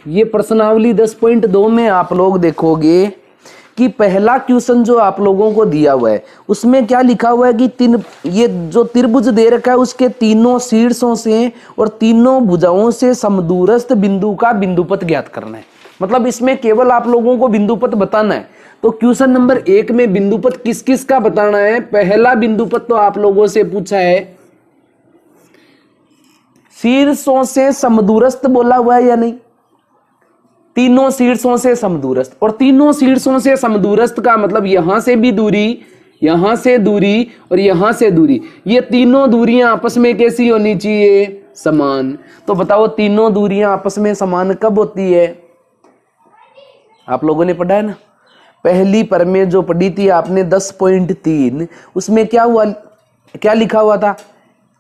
ये प्रश्नावली 10.2 में आप लोग देखोगे कि पहला क्वेश्चन जो आप लोगों को दिया हुआ है उसमें क्या लिखा हुआ है कि ये जो त्रिभुज दे रखा है उसके तीनों शीर्षों से और तीनों भुजाओं से समदूरस्थ बिंदु का बिंदुपथ ज्ञात करना है। मतलब इसमें केवल आप लोगों को बिंदुपथ बताना है। तो क्वेश्चन नंबर 1 में बिंदुपथ किस किस का बताना है। पहला बिंदुपथ तो आप लोगों से पूछा है शीर्षों से समदूरस्थ बोला हुआ है या नहीं, तीनों शीर्षों से समदूरस्थ। और तीनों शीर्षों से समदूरस्थ का मतलब यहां से भी दूरी, यहां से दूरी और यहां से दूरी, ये तीनों दूरियां आपस में कैसी होनी चाहिए, समान। तो बताओ तीनों दूरियां आपस में समान कब होती है। आप लोगों ने पढ़ा है ना, पहली प्रमेय जो पढ़ी थी आपने 10.3, उसमें क्या हुआ, क्या लिखा हुआ था,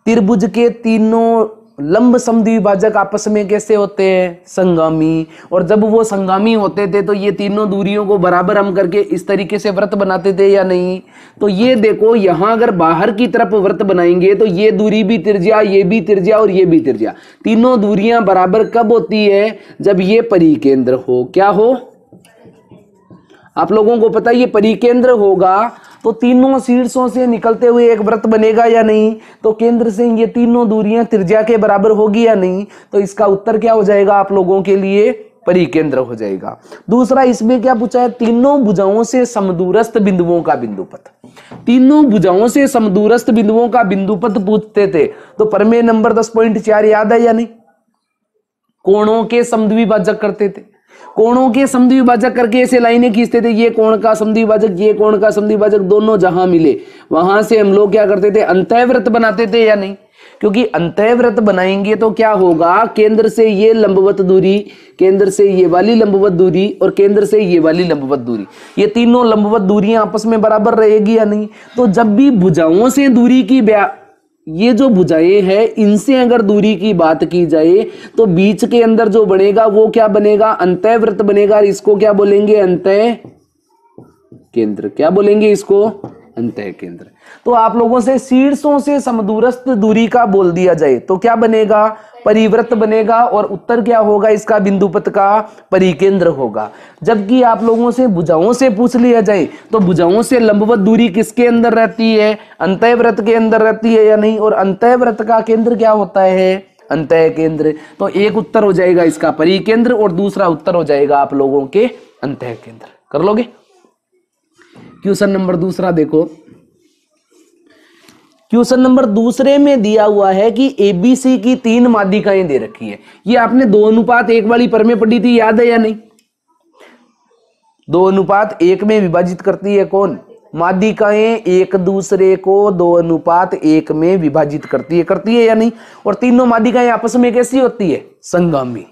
त्रिभुज के तीनों लंब समद्विभाजक आपस में कैसे होते हैं, संगामी। और जब वो संगामी होते थे तो ये तीनों दूरियों को बराबर हम करके इस तरीके से वृत्त बनाते थे या नहीं। तो ये देखो यहां अगर बाहर की तरफ वृत्त बनाएंगे तो ये दूरी भी त्रिज्या, ये भी त्रिज्या और ये भी त्रिज्या, तीनों दूरियां बराबर कब होती है, जब ये परिकेंद्र हो। क्या हो, आप लोगों को पता है ये परिकेंद्र होगा तो तीनों शीर्षों से निकलते हुए एक वृत्त बनेगा या नहीं। तो केंद्र से ये तीनों दूरियां त्रिज्या के बराबर होगी या नहीं। तो इसका उत्तर क्या हो जाएगा आप लोगों के लिए, परिकेंद्र हो जाएगा। दूसरा इसमें क्या पूछा है, तीनों भुजाओं से समदूरस्थ बिंदुओं का बिंदुपथ। तीनों भुजाओं से समदूरस्थ बिंदुओं का बिंदुपथ पूछते थे तो प्रमेय नंबर 10.4 याद है या नहीं। कोणों के समद्विभाजक करते थे, कोणों के समद्विभाजक करके ऐसे लाइनें खींचते थे, ये कोण का समद्विभाजक, ये कोण का समद्विभाजक, दोनों जहां मिले वहां से हम लोग क्या करते थे, अंतःवृत्त बनाते थे या नहीं। क्योंकि अंतःवृत्त बनाएंगे तो क्या होगा, केंद्र से ये लंबवत दूरी, केंद्र से ये वाली लंबवत दूरी और केंद्र से ये वाली लंबवत दूरी, ये तीनों लंबवत दूरियां आपस में बराबर रहेगी या नहीं। तो जब भी भुजाओं से दूरी की ये जो भुजाएं हैं इनसे अगर दूरी की बात की जाए तो बीच के अंदर जो बनेगा वो क्या बनेगा, अंतःवृत्त बनेगा। इसको क्या बोलेंगे, अंतः केंद्र। क्या बोलेंगे इसको, अंतः केंद्र। तो आप लोगों से शीर्षों से समदूरस्थ दूरी का बोल दिया जाए तो क्या बनेगा, परिवृत्त बनेगा। और उत्तर क्या होगा इसका, बिंदुपथ का परिकेंद्र होगा। जबकि आप लोगों से भुजाओं से पूछ लिया जाए तो भुजाओं से लंबवत दूरी किसके अंदर रहती है, अंतःवृत्त के अंदर रहती है या नहीं। और अंतःवृत्त का केंद्र क्या होता है, अंतः केंद्र। तो एक उत्तर हो जाएगा इसका परिकेंद्र और दूसरा उत्तर हो जाएगा आप लोगों के अंतः केंद्र। कर लोगे। क्वेश्चन नंबर दूसरा देखो, क्वेश्चन नंबर दूसरे में दिया हुआ है कि एबीसी की 3 माध्यिकाएं दे रखी है। ये आपने 2:1 वाली प्रमेय पढ़ी थी, याद है या नहीं। 2:1 में विभाजित करती है कौन, माध्यिकाएं एक दूसरे को 2:1 में विभाजित करती है या नहीं। और तीनों माध्यिकाएं आपस में कैसी होती है, संगामी।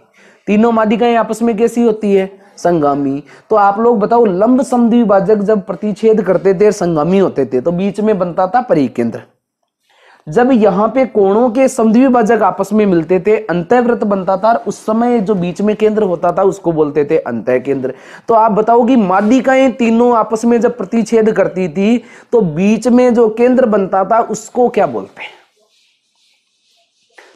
तीनों माध्यिकाएं आपस में कैसी होती है, संगामी। तो आप लोग बताओ, लंब समद्विभाजक जब प्रतिच्छेद करते थे, संगामी होते थे, तो बीच में बनता था परिकेंद्र। जब यहां पे कोणों के समद्विभाजक आपस में मिलते थे, अंतःवृत्त बनता था, और उस समय जो बीच में केंद्र होता था उसको बोलते थे अंतः केंद्र। तो आप बताओ कि माध्यिकाएं तीनों आपस में जब प्रतिच्छेद करती थी तो बीच में जो केंद्र बनता था उसको क्या बोलते हैं।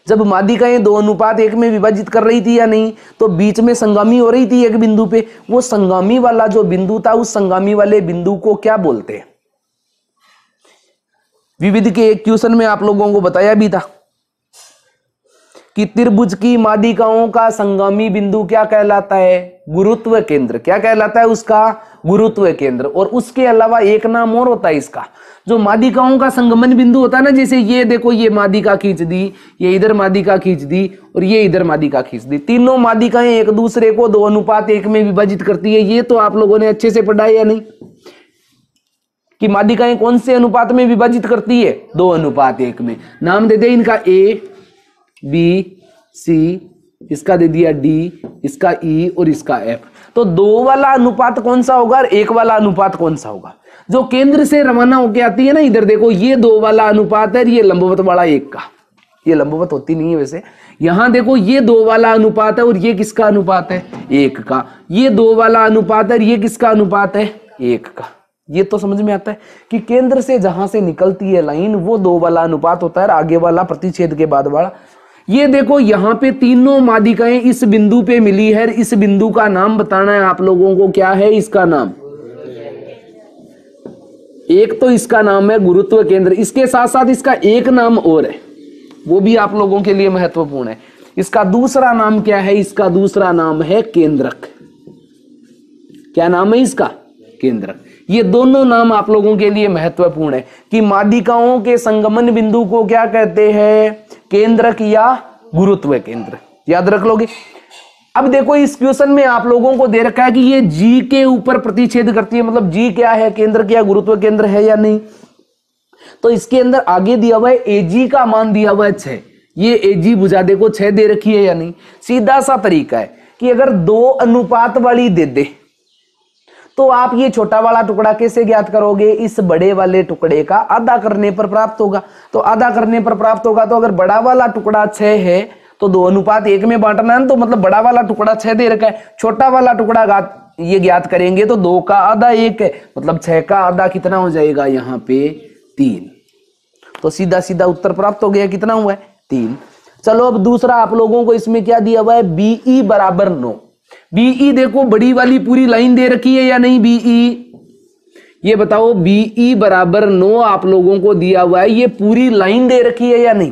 जब माध्यिकाएं 2:1 में विभाजित कर रही थी या नहीं, तो बीच में संगामी हो रही थी एक बिंदु पे, वो संगामी वाला जो बिंदु था उस संगामी वाले बिंदु को क्या बोलते हैं। विविध के एक क्वेश्चन में आप लोगों को बताया भी था कि त्रिभुज की माध्यिकाओं का संगामी बिंदु क्या कहलाता है, गुरुत्व केंद्र। क्या कहलाता है उसका, गुरुत्व केंद्र। और उसके अलावा एक नाम और होता है इसका, जो माध्यिकाओं का संगमन बिंदु होता है ना, जैसे ये देखो, ये माध्यिका खींच दी, ये इधर माध्यिका खींच दी और ये इधर माध्यिका खींच दी, तीनों माध्यिकाएं एक दूसरे को 2:1 में विभाजित करती है। ये तो आप लोगों ने अच्छे से पढ़ा है या नहीं, कि माध्यिकाएं कौन से अनुपात में विभाजित करती है, 2:1 में। नाम दे दे इनका ए, बी, सी, इसका दे दिया डी, इसका ई और इसका एफ। तो 2 वाला अनुपात कौन सा होगा और 1 वाला अनुपात कौन सा होगा। जो केंद्र से रवाना होके आती है ना, इधर देखो, ये 2 वाला अनुपात है, ये लंबवत वाला 1 का। ये लंबवत होती नहीं है वैसे। यहां देखो, ये 2 वाला अनुपात है और ये किसका अनुपात है, 1 का। ये 2 वाला अनुपात है, ये किसका अनुपात है, 1 का। ये तो समझ में आता है कि केंद्र से जहां से निकलती है लाइन वो 2 वाला अनुपात होता है, आगे वाला प्रतिच्छेद के बाद वाला ये देखो यहां पे तीनों मादिकाएं इस बिंदु पे मिली है, इस बिंदु का नाम बताना है आप लोगों को, क्या है इसका नाम? एक तो इसका नाम है गुरुत्व केंद्र, इसके साथ साथ इसका एक नाम और है, वो भी आप लोगों के लिए महत्वपूर्ण है। इसका दूसरा नाम क्या है? इसका दूसरा नाम है केंद्रक। क्या नाम है इसका? केंद्रक। ये दोनों नाम आप लोगों के लिए महत्वपूर्ण है कि मादिकाओं के संगमन बिंदु को क्या कहते हैं? केंद्रक या गुरुत्व केंद्र। याद रख लोगे। अब देखो इस क्वेश्चन में आप लोगों को दे रखा है कि ये जी के ऊपर प्रतिच्छेद करती है, मतलब जी क्या है? केंद्र या गुरुत्व केंद्र है या नहीं? तो इसके अंदर आगे दिया हुआ है एजी का मान दिया हुआ है 6। ये एजी बुझा देखो 6 दे रखी है या नहीं? सीधा सा तरीका है कि अगर 2 अनुपात वाली दे दे तो आप ये छोटा वाला टुकड़ा कैसे ज्ञात करोगे? इस बड़े वाले टुकड़े का आधा करने पर प्राप्त होगा। तो आधा करने पर प्राप्त होगा, तो अगर बड़ा वाला टुकड़ा 6 है तो 2:1 में बांटना है, तो मतलब बड़ा वाला टुकड़ा 6 दे रखा है, छोटा वाला टुकड़ा ये ज्ञात करेंगे तो 2 का आधा 1 है, मतलब 6 का आधा कितना हो जाएगा? यहाँ पे 3। तो सीधा सीधा उत्तर प्राप्त हो गया। कितना हुआ है? 3। चलो अब दूसरा आप लोगों को इसमें क्या दिया हुआ है? बीई बराबर 9। बीई देखो बड़ी वाली पूरी लाइन दे रखी है या नहीं? बीई ये बताओ, बीई बराबर 9 आप लोगों को दिया हुआ है, ये पूरी लाइन दे रखी है या नहीं?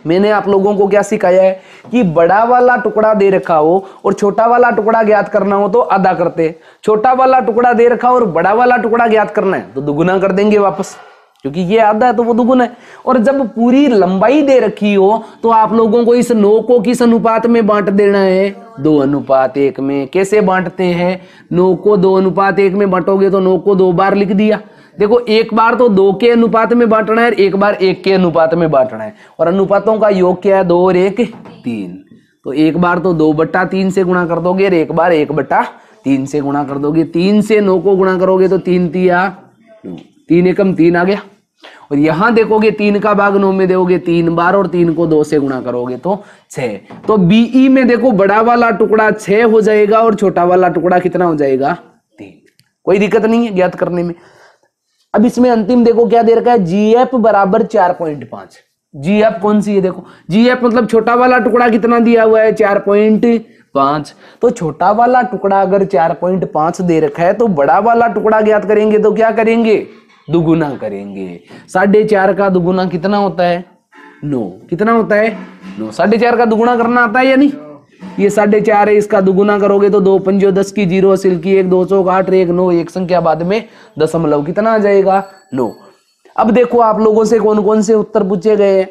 मैंने आप लोगों को क्या सिखाया है कि बड़ा वाला टुकड़ा दे रखा हो और छोटा वाला टुकड़ा ज्ञात करना हो तो आधा करते, छोटा वाला टुकड़ा दे रखा हो और बड़ा वाला टुकड़ा ज्ञात करना है तो दुगुना कर देंगे वापस, क्योंकि ये आधा है तो वो दुगुना है। और जब पूरी लंबाई दे रखी हो तो आप लोगों को इस 9 को किस अनुपात में बांट देना है? 2:1 में। कैसे बांटते हैं? 9 को 2:1 में बांटोगे तो 9 को 2 बार लिख दिया। देखो एक बार तो 2 के अनुपात में बांटना है, एक बार 1 के अनुपात में बांटना है, और अनुपातों का योग क्या है? 2 और 1 3। तो एक बार तो 2/3 से गुणा कर दोगे और एक बार 1/3 से गुणा कर दोगे। 3 से 9 को गुणा करोगे तो 3 तिया 3 एकम 3 आ गया। और यहां देखोगे 3 का भाग 9 में दोगे 3 बार और 3 को 2 से गुणा करोगे तो 6। तो बीई में देखो बड़ा वाला टुकड़ा 6 हो जाएगा और छोटा वाला टुकड़ा कितना हो जाएगा? 3। कोई दिक्कत नहीं है ज्ञात करने में। अब इसमें अंतिम देखो क्या दे रखा है? जीएफ बराबर 4.5। जीएफ कौन सी है? देखो जीएफ मतलब छोटा वाला टुकड़ा कितना दिया हुआ है? 4.5। तो छोटा वाला टुकड़ा अगर 4.5 दे रखा है तो बड़ा वाला टुकड़ा ज्ञात करेंगे तो क्या करेंगे? दुगुना करेंगे। 4.5 का दुगुना कितना होता है? 9। कितना होता है? 9। 4.5 का दुगुना करना आता है या नहीं? ये 4.5 है, इसका दुगुना करोगे तो 2 पंजो 10 की 0 असिल की 1 2 चौक 8 1 9 एक संख्या बाद में दशमलव कितना आ जाएगा? 9। अब देखो आप लोगों से कौन कौन से उत्तर पूछे गए?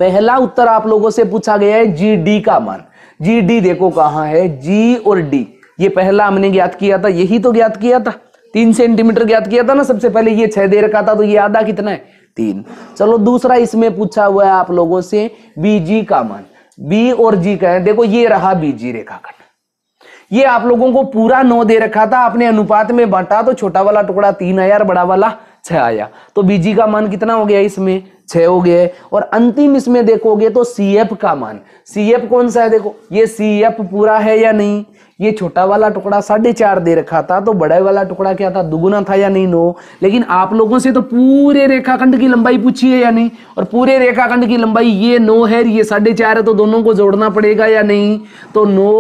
पहला उत्तर आप लोगों से पूछा गया है जी डी का मान। जी डी देखो कहां है? जी और डी ये पहला हमने ज्ञात किया था, यही तो ज्ञात किया था, 3 सेंटीमीटर ज्ञात किया था ना सबसे पहले। ये 6 दे रखा था तो ये आधा कितना है? 3। चलो दूसरा इसमें पूछा हुआ है आप लोगों से बीजी का मान। बी और जी का है, देखो ये रहा बीजी रेखाखंड। ये आप लोगों को पूरा 9 दे रखा था, आपने अनुपात में बांटा तो छोटा वाला टुकड़ा 3 आया और बड़ा वाला 6 आया। तो बीजी का मान कितना हो गया? इसमें 6 हो गया। और अंतिम इसमें देखोगे तो सीएफ का मान। सीएफ कौन सा है? देखो ये सीएफ पूरा है या नहीं? ये छोटा वाला टुकड़ा 4.5 दे रखा था तो बड़ा वाला टुकड़ा क्या था? दुगुना था या नहीं? 9। लेकिन आप लोगों से तो पूरे रेखाखंड की लंबाई पूछी है या नहीं? और पूरे रेखाखंड की लंबाई ये 9 है, ये 4.5 है, तो दोनों को जोड़ना पड़ेगा या नहीं? तो 9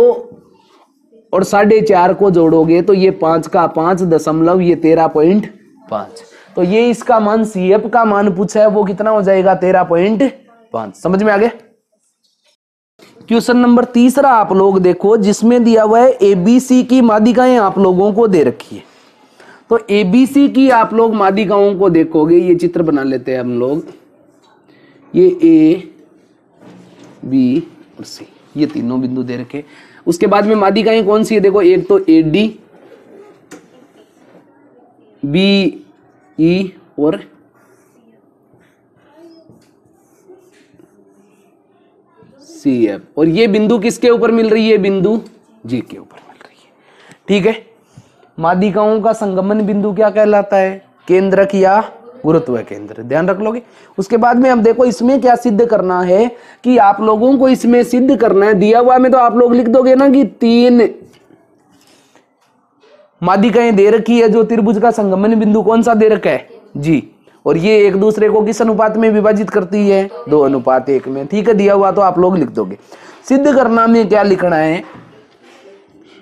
और 4.5 को जोड़ोगे तो ये 5 का 5 दशमलव ये 13.5। तो ये इसका मान सीएफ का मान पूछा है, वो कितना हो जाएगा? 13.5। समझ में आ गया? क्वेश्चन नंबर तीसरा आप लोग देखो, जिसमें दिया हुआ है एबीसी की मादिकाएं आप लोगों को दे रखी है। तो एबीसी की आप लोग मादिकाओं को देखोगे, ये चित्र बना लेते हैं हम लोग। ये ए बी और सी ये तीनों बिंदु दे रखे। उसके बाद में मादिकाएं कौन सी है? देखो एक तो एडी, बी ई और सी एफ। और ये बिंदु किसके ऊपर मिल रही है? बिंदु जी के ऊपर मिल रही है। ठीक है। मादिकाओं का संगमन बिंदु क्या कहलाता है? केंद्रक या गुरुत्व केंद्र। ध्यान रख लोगे। उसके बाद में हम देखो इसमें क्या सिद्ध करना है कि आप लोगों को इसमें सिद्ध करना है, दिया हुआ में तो आप लोग लिख दोगे ना कि 3 मादिकाएं दे रखी है, जो त्रिभुज का संगमन बिंदु कौन सा दे रखा है? जी। और ये एक दूसरे को किस अनुपात में विभाजित करती है? 2:1 में। ठीक है, दिया हुआ तो आप लोग लिख दोगे। सिद्ध करना में क्या लिखना है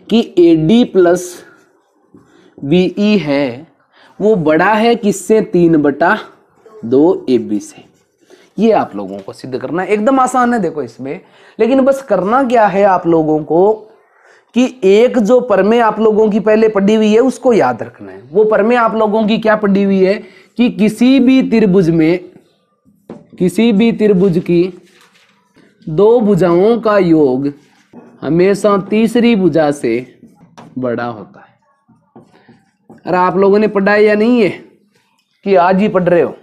कि AD प्लस BE है वो बड़ा है किससे? 3/2 AB से। ये आप लोगों को सिद्ध करना है। एकदम आसान है देखो इसमें, लेकिन बस करना क्या है आप लोगों को कि एक जो प्रमेय आप लोगों की पहले पढ़ी हुई है उसको याद रखना है। वो प्रमेय आप लोगों की क्या पढ़ी हुई है कि किसी भी त्रिभुज की दो भुजाओं का योग हमेशा तीसरी भुजा से बड़ा होता है। अरे आप लोगों ने पढ़ा है या नहीं है कि आज ही पढ़ रहे हो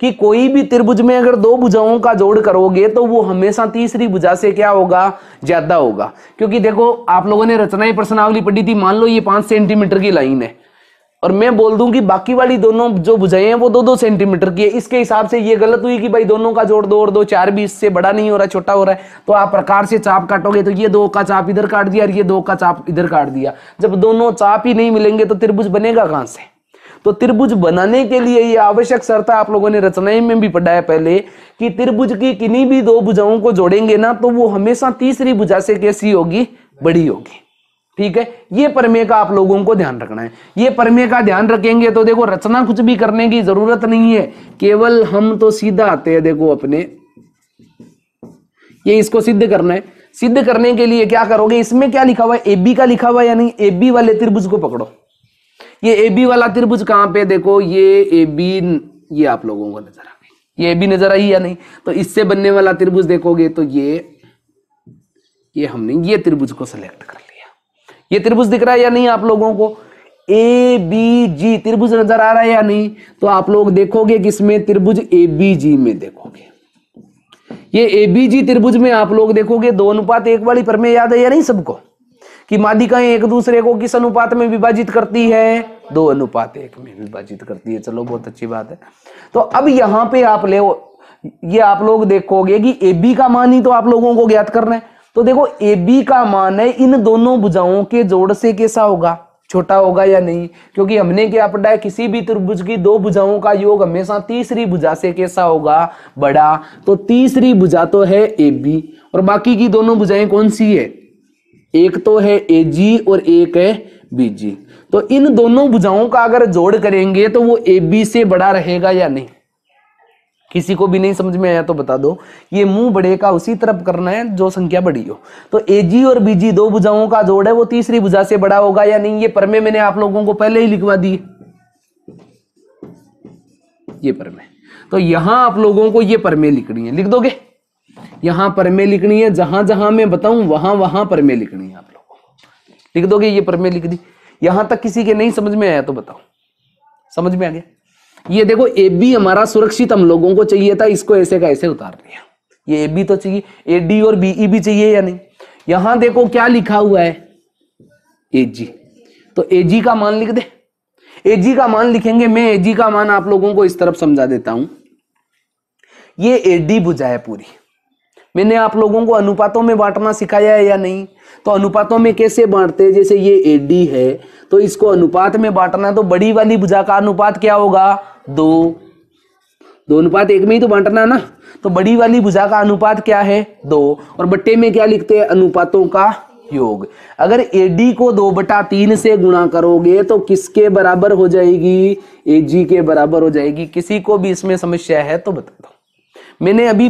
कि कोई भी त्रिभुज में अगर दो भुजाओं का जोड़ करोगे तो वो हमेशा तीसरी भुजा से क्या होगा? ज्यादा होगा। क्योंकि देखो आप लोगों ने रचनाएं प्रश्नावली पढ़ी थी, मान लो ये 5 सेंटीमीटर की लाइन है और मैं बोल दूं कि बाकी वाली दोनों जो भुजाएं हैं वो 2-2 सेंटीमीटर की है, इसके हिसाब से ये गलत हुई कि भाई दोनों का जोड़ 2 और 2 4 भी इससे बड़ा नहीं हो रहा, छोटा हो रहा है। तो आप प्रकार से चाप काटोगे तो ये 2 का चाप इधर काट दिया और ये 2 का चाप इधर काट दिया। जब दोनों चाप ही नहीं मिलेंगे तो त्रिभुज बनेगा कहां से? तो त्रिभुज बनाने के लिए ये आवश्यक शर्त आप लोगों ने रचनाएं में भी पढ़ा है पहले कि त्रिभुज की किन्हीं भी दो भुजाओं को जोड़ेंगे ना तो वो हमेशा तीसरी भुजा से कैसी होगी? बड़ी होगी। ठीक है, ये प्रमेय का आप लोगों को ध्यान रखना है। ये प्रमेय का ध्यान रखेंगे तो देखो रचना कुछ भी करने की जरूरत नहीं है, केवल हम तो सीधा आते हैं देखो अपने ये इसको सिद्ध करना है। सिद्ध करने के लिए क्या करोगे? इसमें क्या लिखा हुआ है? AB का लिखा हुआ है या नहीं? AB वाले त्रिभुज को पकड़ो। ये AB वाला त्रिभुज कहां पे? देखो ये AB, ये आप लोगों को नजर आ गई, ये AB नजर आई या नहीं? तो इससे बनने वाला त्रिभुज देखोगे तो ये हमने ये त्रिभुज को सिलेक्ट कर लिया। ये त्रिभुज दिख रहा है या नहीं आप लोगों को? ABG त्रिभुज नजर आ रहा है या नहीं? तो आप लोग देखोगे किसमें? त्रिभुज ABG में देखोगे। ये ABG त्रिभुज में आप लोग देखोगे 2:1 वाली प्रमेय याद है या नहीं सबको? कि माध्यिकाएं एक दूसरे को किस अनुपात में विभाजित करती है? 2:1 में विभाजित करती है। चलो बहुत अच्छी बात है। तो अब यहां पे आप ले ये आप लोग देखोगे कि AB का मान ही तो आप लोगों को ज्ञात करना है। तो देखो AB का मान है इन दोनों भुजाओं के जोड़ से कैसा होगा? छोटा होगा या नहीं? क्योंकि हमने क्या पढ़ा है? किसी भी त्रिभुज की दो भुजाओं का योग हमेशा तीसरी भुजा से कैसा होगा? बड़ा। तो तीसरी भुजा तो है AB और बाकी की दोनों भुजाएं कौन सी है? एक तो है AG और एक है BG। तो इन दोनों भुजाओं का अगर जोड़ करेंगे तो वो AB से बड़ा रहेगा या नहीं? किसी को भी नहीं समझ में आया तो बता दो। ये मुंह बड़े का उसी तरफ करना है जो संख्या बड़ी हो। तो AG और BG दो भुजाओं का जोड़ है, वो तीसरी भुजा से बड़ा होगा या नहीं? ये प्रमेय मैंने आप लोगों को पहले ही लिखवा दी, ये प्रमेय। तो यहां आप लोगों को ये प्रमेय लिखनी है, लिख दोगे? यहां प्रमेय लिखनी है, जहां जहां मैं बताऊं वहां वहां प्रमेय लिखनी है। आप लोगों को लिख दोगे? ये प्रमेय लिख दी। यहां तक किसी के नहीं समझ में आया तो बताओ, समझ में आ गया? ये देखो AB हमारा सुरक्षित हम लोगों को चाहिए था, इसको ऐसे का ऐसे उतार दिया। ये AB तो चाहिए, AD और BE भी चाहिए या नहीं? यहां देखो क्या लिखा हुआ है? AG। तो AG का मान लिख दे। AG का मान लिखेंगे, मैं AG का मान आप लोगों को इस तरफ समझा देता हूं। ये AD भुजा है पूरी। मैंने आप लोगों को अनुपातों में बांटना सिखाया है या नहीं? तो अनुपातों में कैसे बांटते हैं? जैसे ये AD है तो इसको अनुपात में बांटना, तो बड़ी वाली भुजा का अनुपात क्या होगा? 2:1 में ही तो बांटना है ना। तो बड़ी वाली भुजा का अनुपात क्या है? 2। और बट्टे में क्या लिखते हैं? अनुपातों का योग। अगर AD को 2/3 से गुणा करोगे तो किसके बराबर हो जाएगी? AG के बराबर हो जाएगी। किसी को भी इसमें समस्या है तो बता दो। मैंने अभी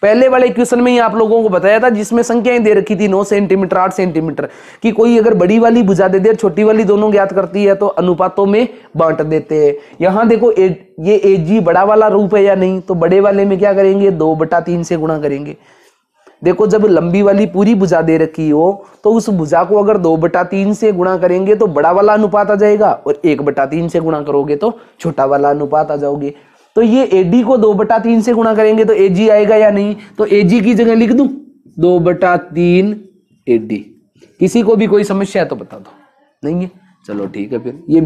पहले वाले क्वेश्चन में ही आप लोगों को बताया था जिसमें संख्याएं दे रखी थी 9 सेंटीमीटर 8 सेंटीमीटर कि कोई अगर बड़ी वाली भुजा दे दे छोटी वाली दोनों ज्ञात करती है तो अनुपातों में बांट देते हैं। यहां देखो ये AG बड़ा वाला रूप है या नहीं? तो बड़े वाले में क्या करेंगे? 2/3 से गुणा करेंगे। देखो जब लंबी वाली पूरी भुजा दे रखी हो तो उस भुजा को अगर 2/3 से गुणा करेंगे तो बड़ा वाला अनुपात आ जाएगा और 1/3 से गुणा करोगे तो छोटा वाला अनुपात आ जाओगे। तो ये AD को 2/3 से गुणा करेंगे तो AG आएगा या नहीं? तो AG की जगह लिख दूं 2/3 AD। किसी को भी कोई समस्या है तो बता दो। नहीं है? चलो ठीक है फिर ये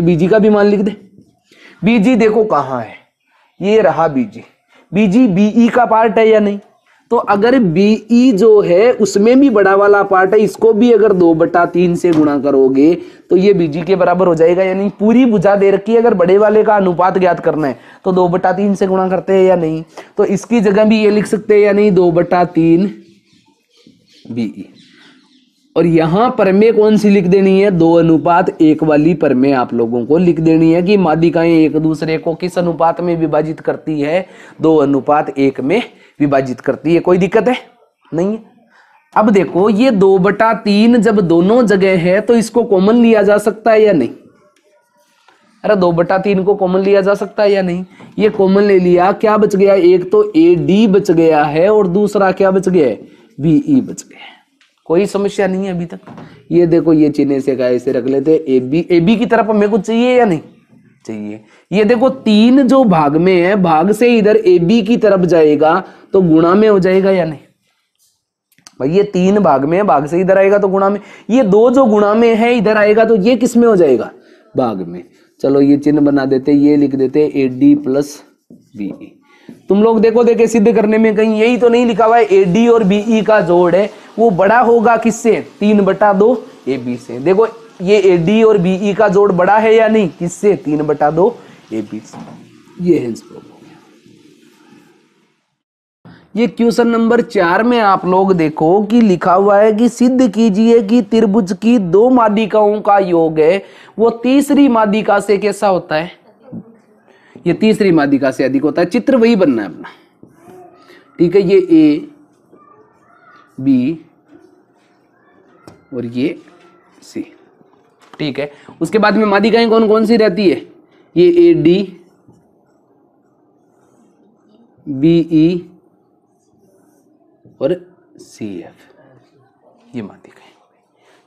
BG का भी मान लिख दे। BG देखो कहां है? ये रहा BG। BG BE का पार्ट है या नहीं? तो अगर बीई जो है उसमें भी बड़ा वाला पार्ट है, इसको भी अगर 2/3 से गुणा करोगे तो ये बीजी के बराबर हो जाएगा। यानी पूरी भुजा दे रखी है, अगर बड़े वाले का अनुपात ज्ञात करना है तो 2/3 से गुणा करते हैं या नहीं। तो इसकी जगह भी ये लिख सकते हैं या नहीं, 2/3 बीई। और यहां परमेय कौन सी लिख देनी है, 2:1 वाली परमेय आप लोगों को लिख देनी है कि माध्यिकाएं एक दूसरे को किस अनुपात में विभाजित करती है, 2:1 में विभाजित करती है। कोई दिक्कत है नहीं है। अब देखो ये 2/3 जब दोनों जगह है तो इसको कॉमन लिया जा सकता है या नहीं। अरे 2/3 को कॉमन लिया जा सकता है या नहीं। ये कॉमन ले लिया, क्या बच गया, एक तो ए डी बच गया है और दूसरा क्या बच गया है, बीई बच गया है। कोई समस्या नहीं है अभी तक। ये देखो ये चिन्ह से का ऐसे रख लेते, ए बी की तरफ हमें कुछ चाहिए या नहीं चाहिए। ये देखो 3 जो भाग में है, भाग से इधर ए बी की तरफ जाएगा तो गुणा में हो जाएगा या नहीं भाई। ये 3 भाग में है, भाग से इधर आएगा तो गुणा में। ये 2 जो गुणा में है इधर आएगा तो ये किस में हो जाएगा, भाग में। चलो ये चिन्ह बना देते, ये लिख देते ए डी प्लस बीई। तुम लोग देखो देखे सिद्ध करने में कहीं यही तो नहीं लिखा हुआ है ए डी और बीई का जोड़ है वो बड़ा होगा किससे, 3/2 ए बी से। देखो ये ए डी और बीई का जोड़ बड़ा है या नहीं, किससे, 3/2 ए बी से। ये हेंस प्रूफ हो गया। ये क्वेश्चन नंबर 4 में आप लोग देखो कि लिखा हुआ है कि सिद्ध कीजिए कि त्रिभुज की 2 माध्यिकाओं का योग है वो तीसरी माध्यिका से कैसा होता है। ये तीसरी माध्यिका से अधिक होता है। चित्र वही बनना है अपना, ठीक है। ये ए बी और ये सी, ठीक है। उसके बाद में माध्यिकाएं कौन कौन सी रहती है, ये ए डी बीई और सी एफ, ये माध्यिकाएं,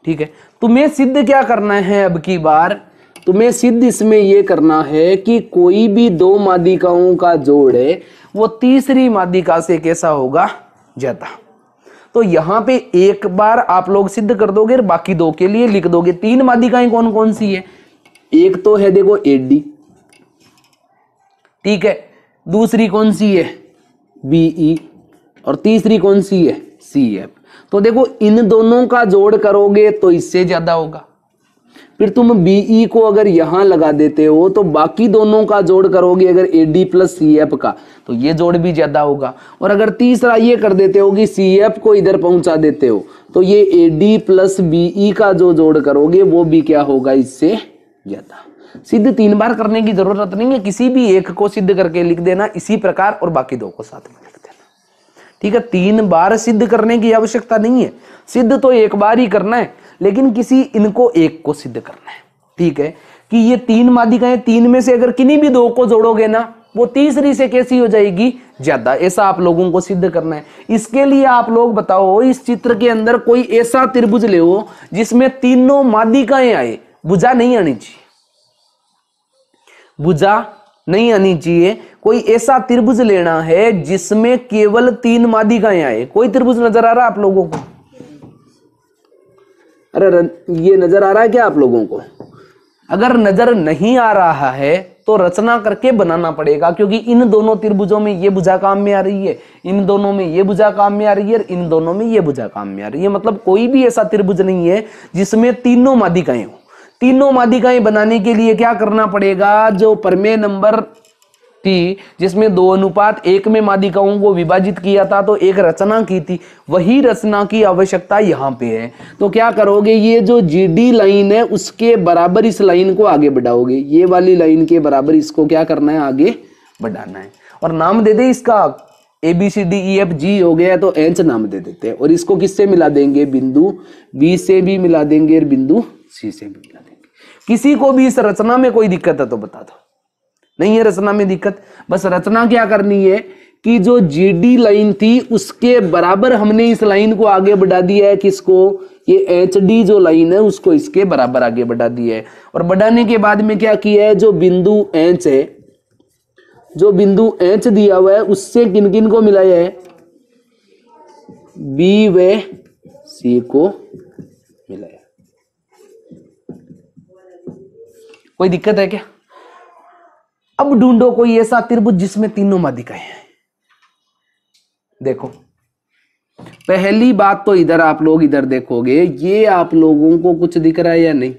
ठीक है। तुम्हें सिद्ध क्या करना है, अब की बार तुम्हें सिद्ध इसमें यह करना है कि कोई भी 2 माध्यिकाओं का जोड़ है वो तीसरी माध्यिका से कैसा होगा, ज्यादा। तो यहां पे एक बार आप लोग सिद्ध कर दोगे और बाकी 2 के लिए लिख दोगे। 3 माध्यिकाएं कौन कौन सी है, एक तो है देखो ए डी, ठीक है। दूसरी कौन सी है, बीई, और तीसरी कौन सी है, सी एफ। तो देखो इन दोनों का जोड़ करोगे तो इससे ज्यादा होगा। फिर तुम बीई को अगर यहां लगा देते हो तो बाकी दोनों का जोड़ करोगे अगर A D plus C F का तो ये जोड़ भी ज्यादा होगा। और अगर तीसरा ये कर देते हो कि सी एफ को इधर पहुंचा देते हो तो ये ए डी प्लस बीई का जो जोड़ करोगे वो भी क्या होगा, इससे ज्यादा। सिद्ध 3 बार करने की जरूरत नहीं है, किसी भी एक को सिद्ध करके लिख देना इसी प्रकार और बाकी 2 को साथ में लिख देना, ठीक है। 3 बार सिद्ध करने की आवश्यकता नहीं है, सिद्ध तो एक बार ही करना है, लेकिन किसी इनको एक को सिद्ध करना है, ठीक है। कि ये 3 माध्यिकाएं, 3 में से अगर किन्हीं भी 2 को जोड़ोगे ना वो तीसरी से कैसी हो जाएगी, ज्यादा। ऐसा आप लोगों को सिद्ध करना है। इसके लिए आप लोग बताओ इस चित्र के अंदर कोई ऐसा त्रिभुज ले हो जिसमें तीनों माध्यिकाएं आए, भुजा नहीं आनी चाहिए, भुजा नहीं आनी चाहिए। कोई ऐसा त्रिभुज लेना है जिसमें केवल 3 माध्यिकाएं आए। कोई त्रिभुज नजर आ रहा है आप लोगों को, अरे ये नजर आ रहा है क्या आप लोगों को? अगर नजर नहीं आ रहा है तो रचना करके बनाना पड़ेगा, क्योंकि इन दोनों त्रिभुजों में ये भुजा काम में आ रही है, इन दोनों में ये भुजा काम में आ रही है, और इन दोनों में ये भुजा काम में आ रही है। मतलब कोई भी ऐसा त्रिभुज नहीं है जिसमें तीनों माध्यिकाएं हो। तीनों माध्यिकाएं बनाने के लिए क्या करना पड़ेगा, जो प्रमेय नंबर थी जिसमें 2:1 में माध्यिकाओं को विभाजित किया था तो एक रचना की थी, वही रचना की आवश्यकता यहाँ पे है। तो क्या करोगे, ये जो जीडी लाइन है उसके बराबर इस लाइन को आगे बढ़ाओगे, ये वाली लाइन के बराबर इसको क्या करना है, आगे बढ़ाना है। और नाम दे दे इसका, ABCDEFG हो गया तो एच नाम दे देते हैं। और इसको किससे मिला देंगे, बिंदु बी से भी मिला देंगे और बिंदु सी से भी मिला देंगे। किसी को भी इस रचना में कोई दिक्कत है तो बता दो। नहीं है रचना में दिक्कत, बस रचना क्या करनी है कि जो जीडी लाइन थी उसके बराबर हमने इस लाइन को आगे बढ़ा दिया है, किसको, ये एच डी जो लाइन है उसको इसके बराबर आगे बढ़ा दिया है। और बढ़ाने के बाद में क्या किया है, जो बिंदु एच है, जो बिंदु एच दिया हुआ है उससे किन किन को मिलाया है, बी व सी को मिलाया। कोई दिक्कत है क्या? अब ढूंढो कोई ऐसा त्रिभुज जिसमें तीनों माध्यिकाएं हैं। देखो पहली बात तो इधर आप लोग इधर देखोगे, ये आप लोगों को कुछ दिख रहा है या नहीं?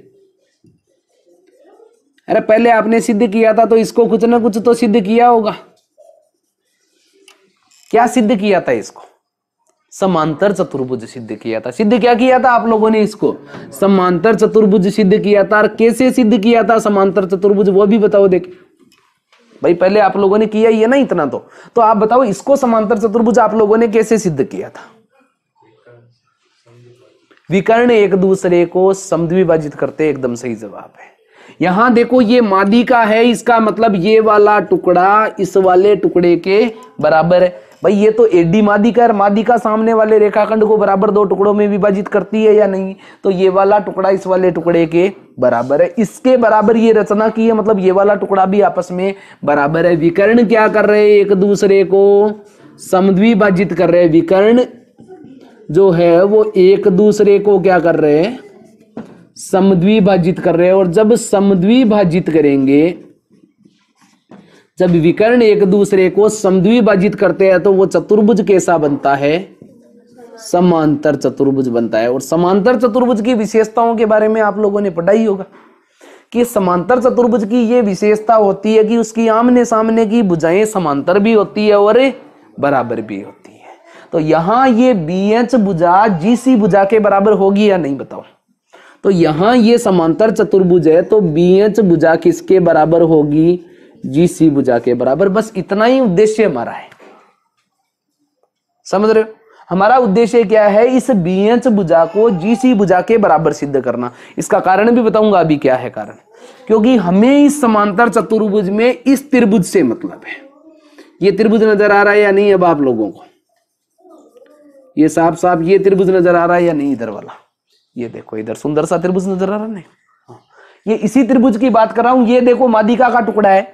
अरे पहले आपने सिद्ध किया था तो इसको कुछ ना कुछ तो सिद्ध किया होगा। क्या सिद्ध किया था इसको? समांतर चतुर्भुज सिद्ध किया था। सिद्ध क्या किया था आप लोगों ने? इसको समांतर चतुर्भुज सिद्ध किया था। और कैसे सिद्ध किया था समांतर चतुर्भुज, वो भी बताओ। देख भाई, पहले आप लोगों ने किया ही है ना इतना, तो आप बताओ इसको समांतर चतुर्भुज आप लोगों ने कैसे सिद्ध किया था? विकर्ण एक दूसरे को समद्विभाजित करते। एकदम सही जवाब है। यहां देखो ये मादिका है, इसका मतलब ये वाला टुकड़ा इस वाले टुकड़े के बराबर है। भाई ये तो एडी मादिका है, मादिका सामने वाले रेखाखंड को बराबर दो टुकड़ों में विभाजित करती है या नहीं? तो ये वाला टुकड़ा इस वाले टुकड़े के बराबर है, इसके बराबर ये रचना की है, मतलब ये वाला टुकड़ा भी आपस में बराबर है। विकर्ण क्या कर रहे हैं? एक दूसरे को समद्विभाजित कर रहे हैं। विकर्ण जो है वो एक दूसरे को क्या कर रहे हैं? समद्विभाजित कर रहे हैं। और जब समद्विभाजित करेंगे, जब विकर्ण एक दूसरे को समद्विभाजित करते हैं तो वो चतुर्भुज कैसा बनता है? समांतर चतुर्भुज बनता है। और समांतर चतुर्भुज की विशेषताओं के बारे में आप लोगों ने पढ़ा ही होगा कि समांतर चतुर्भुज की ये विशेषता होती है कि उसकी आमने सामने की भुजाएं समांतर भी होती है और बराबर भी होती है। तो यहां ये BH भुजा GC भुजा के बराबर होगी या नहीं बताओ? तो यहां ये समांतर चतुर्भुज है तो BH भुजा किसके बराबर होगी? GC भुजा के बराबर। बस इतना ही उद्देश्य हमारा है, समझ रहे हो? हमारा उद्देश्य क्या है? इस BH भुजा को GC भुजा के बराबर सिद्ध करना। इसका कारण भी बताऊंगा अभी क्या है कारण, क्योंकि हमें इस समांतर चतुर्भुज में इस त्रिभुज से मतलब है। ये त्रिभुज नजर आ रहा है या नहीं अब आप लोगों को? ये साफ साफ ये त्रिभुज नजर आ रहा है या नहीं? इधर वाला ये देखो, इधर सुंदर सा त्रिभुज नजर आ रहा है नहीं? ये इसी त्रिभुज की बात कर रहा हूं। ये देखो मादिका का टुकड़ा है,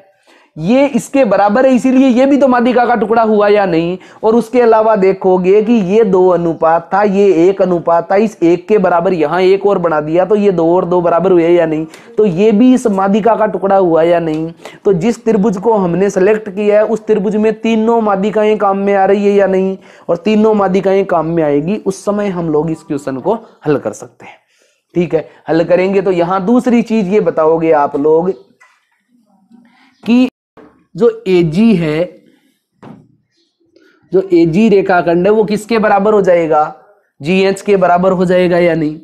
ये इसके बराबर है, इसीलिए ये भी तो मादिका का टुकड़ा हुआ या नहीं? और उसके अलावा देखोगे कि ये 2 अनुपात था, ये 1 अनुपात था, इस 1 के बराबर यहां 1 और बना दिया तो ये 2 और 2 बराबर हुए या नहीं? तो ये भी इस मादिका का टुकड़ा हुआ या नहीं? तो जिस त्रिभुज को हमने सेलेक्ट किया है उस त्रिभुज में तीनों मादिकाएं काम में आ रही है या नहीं? और तीनों मादिकाएं काम में आएगी उस समय हम लोग इस क्वेश्चन को हल कर सकते हैं। ठीक है, हल करेंगे। तो यहां दूसरी चीज ये बताओगे आप लोग कि जो AG है, जो AG रेखाखंड है वो किसके बराबर हो जाएगा? GH के बराबर हो जाएगा या नहीं?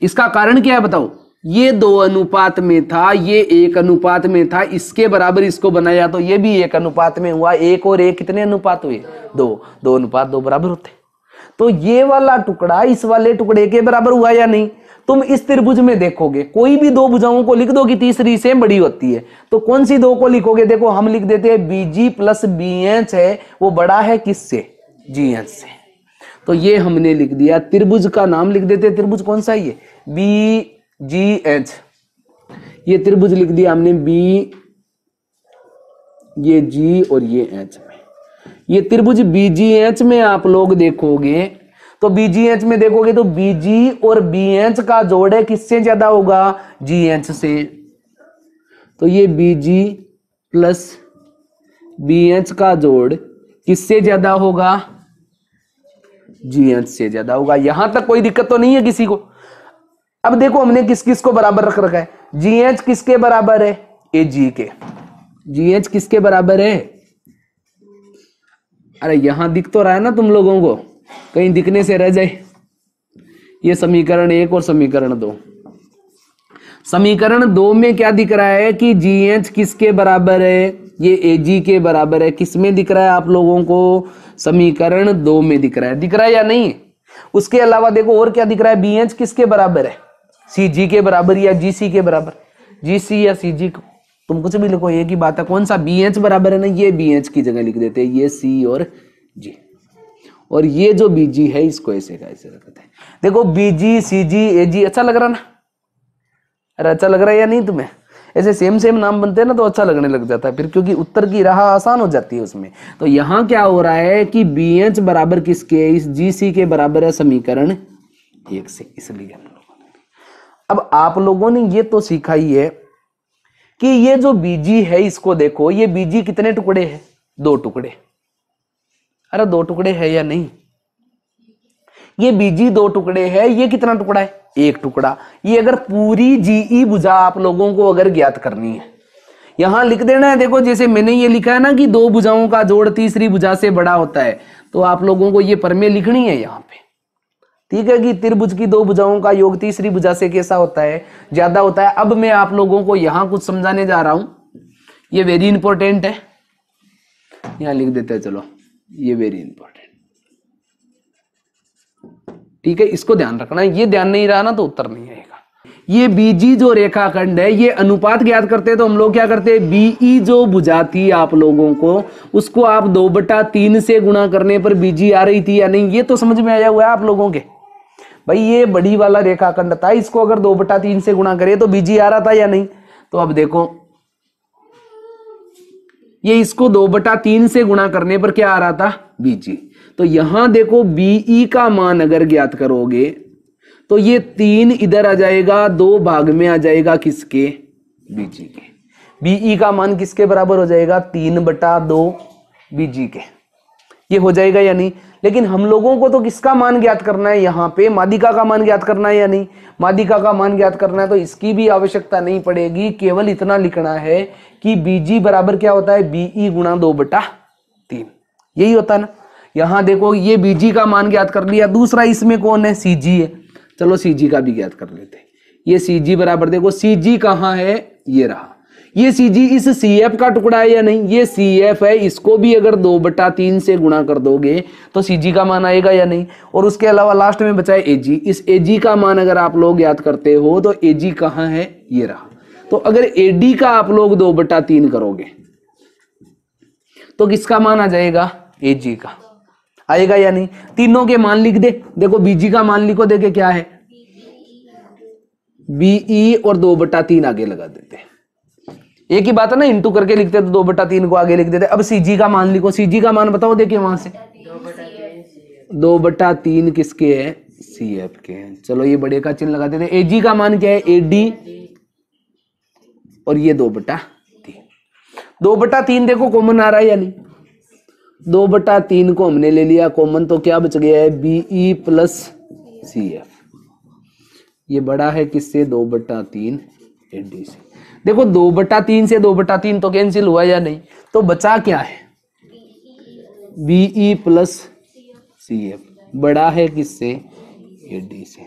इसका कारण क्या है बताओ? ये 2 अनुपात में था, ये 1 अनुपात में था, इसके बराबर इसको बनाया तो ये भी 1 अनुपात में हुआ। 1 और 1 कितने अनुपात हुए? 2 अनुपात 2 बराबर होते। तो ये वाला टुकड़ा इस वाले टुकड़े के बराबर हुआ या नहीं? तुम इस त्रिभुज में देखोगे कोई भी 2 भुजाओं को लिख दो कि तीसरी से बड़ी होती है, तो कौन सी 2 को लिखोगे? देखो हम लिख देते हैं BG प्लस BH है, वो बड़ा है किससे? GH से। तो ये हमने लिख दिया, त्रिभुज का नाम लिख देते हैं। त्रिभुज कौन सा है? ये BGH। ये त्रिभुज लिख दिया हमने B, ये G और ये H में। ये त्रिभुज BGH में आप लोग देखोगे तो BGH में देखोगे तो BG और BH का जोड़ है किससे ज्यादा होगा? GH से। तो ये BG प्लस BH का जोड़ किससे ज्यादा होगा? GH से ज्यादा होगा। यहां तक कोई दिक्कत तो नहीं है किसी को? अब देखो हमने किस किस को बराबर रख रखा है। GH किसके बराबर है? AG के। GH किसके बराबर है? अरे यहां दिख तो रहा है ना तुम लोगों को, कहीं दिखने से रह जाए। ये समीकरण 1 और समीकरण 2। समीकरण 2 में क्या दिख रहा है कि GH किसके बराबर है? ये AG के बराबर है। किसमें दिख रहा है आप लोगों को? समीकरण 2 में दिख रहा है। दिख रहा है या नहीं? उसके अलावा देखो और क्या दिख रहा है? BH किसके बराबर है? CG के बराबर या GC के बराबर? GC या CG, तुम कुछ भी लिखो, एक ही बात है। कौन सा? BH बराबर है ना, ये BH की जगह लिख देते हैं, ये C और G। और ये जो BG है इसको ऐसे का ऐसे रखते हैं। देखो BG CG AG, अच्छा लग रहा ना? अरे अच्छा लग रहा है या नहीं तुम्हें? ऐसे सेम सेम नाम बनते हैं ना तो अच्छा लगने लग जाता है फिर, क्योंकि उत्तर की राह आसान हो जाती है उसमें। तो यहां क्या हो रहा है कि BH बराबर किसके? इस GC के बराबर है समीकरण 1 से। इसलिए हम लोगों ने, अब आप लोगों ने ये तो सीखा ही है कि ये जो BG है इसको देखो, ये BG कितने टुकड़े हैं? 2 टुकड़े। अरे 2 टुकड़े है या नहीं? ये बीजी 2 टुकड़े है, ये कितना टुकड़ा है? 1 टुकड़ा। ये अगर पूरी जीई भुजा आप लोगों को अगर ज्ञात करनी है, यहां लिख देना है। देखो जैसे मैंने ये लिखा है ना कि 2 भुजाओं का जोड़ तीसरी भुजा से बड़ा होता है, तो आप लोगों को ये प्रमेय लिखनी है यहां पे, ठीक है, कि त्रिभुज की 2 भुजाओं का योग तीसरी भुजा से कैसा होता है? ज्यादा होता है। अब मैं आप लोगों को यहां कुछ समझाने जा रहा हूं, ये वेरी इंपॉर्टेंट है, यहां लिख देते हैं, चलो ये वेरी इंपॉर्टेंट, ठीक है, इसको ध्यान रखना है। ये ध्यान नहीं रहा ना तो उत्तर नहीं आएगा। ये बीजी जो रेखाखंड है, ये अनुपात ज्ञात करते हैं तो हम लोग क्या करते हैं, बीई जो भुजा थी आप लोगों को, उसको आप 2/3 से गुणा करने पर बीजी आ रही थी या नहीं, ये तो समझ में आया हुआ है आप लोगों के। भाई ये बड़ी वाला रेखाखंड था, इसको अगर 2/3 से गुणा करें तो बीजी आ रहा था या नहीं? तो अब देखो ये इसको 2/3 से गुणा करने पर क्या आ रहा था? बीजी। तो यहां देखो बीई का मान अगर ज्ञात करोगे तो ये 3 इधर आ जाएगा, 2 भाग में आ जाएगा किसके? बीजी के। बीई का मान किसके बराबर हो जाएगा? 3/2 बीजी के। ये हो जाएगा या नहीं? लेकिन हम लोगों को तो किसका मान ज्ञात करना है? यहाँ पे माध्यिका का मान ज्ञात करना है या नहीं? माध्यिका का मान ज्ञात करना है तो इसकी भी आवश्यकता नहीं पड़ेगी, केवल इतना लिखना है कि बीजी बराबर क्या होता है? बीई गुणा 2/3, यही होता है ना। यहाँ देखो ये बीजी का मान ज्ञात कर लिया। दूसरा इसमें कौन है? सीजी है। चलो सीजी का भी ज्ञात कर लेते हैं। ये सीजी बराबर देखो, सीजी कहाँ है? ये रहा। ये सीजी इस सीएफ का टुकड़ा है या नहीं? ये सीएफ है, इसको भी अगर 2/3 से गुणा कर दोगे तो सीजी का मान आएगा या नहीं? और उसके अलावा लास्ट में बचा है एजी। इस एजी का मान अगर आप लोग याद करते हो तो एजी कहाँ है? ये रहा। तो अगर एडी का आप लोग 2/3 करोगे तो किसका मान आ जाएगा? एजी का आएगा या नहीं? तीनों के मान लिख दे। देखो बीजी का मान लिखो, देखे क्या है? बीई और 2/3 आगे लगा देते हैं। एक ही बात है ना, इंटू करके लिखते तो 2/3 को आगे लिख देते। अब सीजी का मान लिखो। सीजी का मान बताओ, देखिए वहां से 2/3 किसके है? सीएफ के हैं। चलो ये बड़े का चिन्ह लगा देते। एजी का मान क्या है? एडी, और ये 2/3। 2/3 देखो कॉमन आ रहा है या नहीं? 2/3 को हमने ले लिया कॉमन, तो क्या बच गया है? BE plus CF. ये बड़ा है किससे? 2/3 एडी से। देखो 2/3 से 2/3 तो कैंसिल हुआ या नहीं? तो बचा क्या है? बीई प्लस सीएफ बड़ा है किससे? एडी से।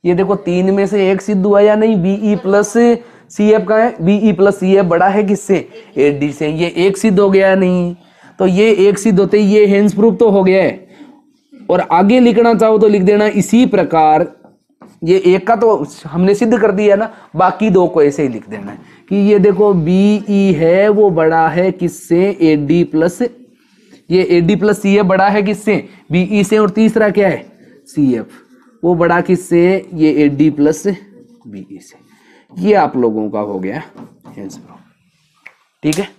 ये देखो 3 में से 1 सिद्ध हुआ या नहीं? बीई प्लस सीएफ का है, बीई प्लस सीएफ बड़ा है किससे? एडी से। ये 1 सिद्ध हो गया नहीं? तो ये 1 सिद्ध होते ये हेंस प्रूफ तो हो गया है। और आगे लिखना चाहो तो लिख देना इसी प्रकार। ये 1 का तो हमने सिद्ध कर दिया ना, बाकी 2 को ऐसे ही लिख देना है कि ये देखो बीई है वो बड़ा है किससे? एडी प्लस, ये एडी प्लस सीएफ बड़ा है किससे? बीई से। और तीसरा क्या है? सीएफ, वो बड़ा किससे? ये एडी प्लस बीई से। ये आप लोगों का हो गया हेंस प्रूफ, ठीक है।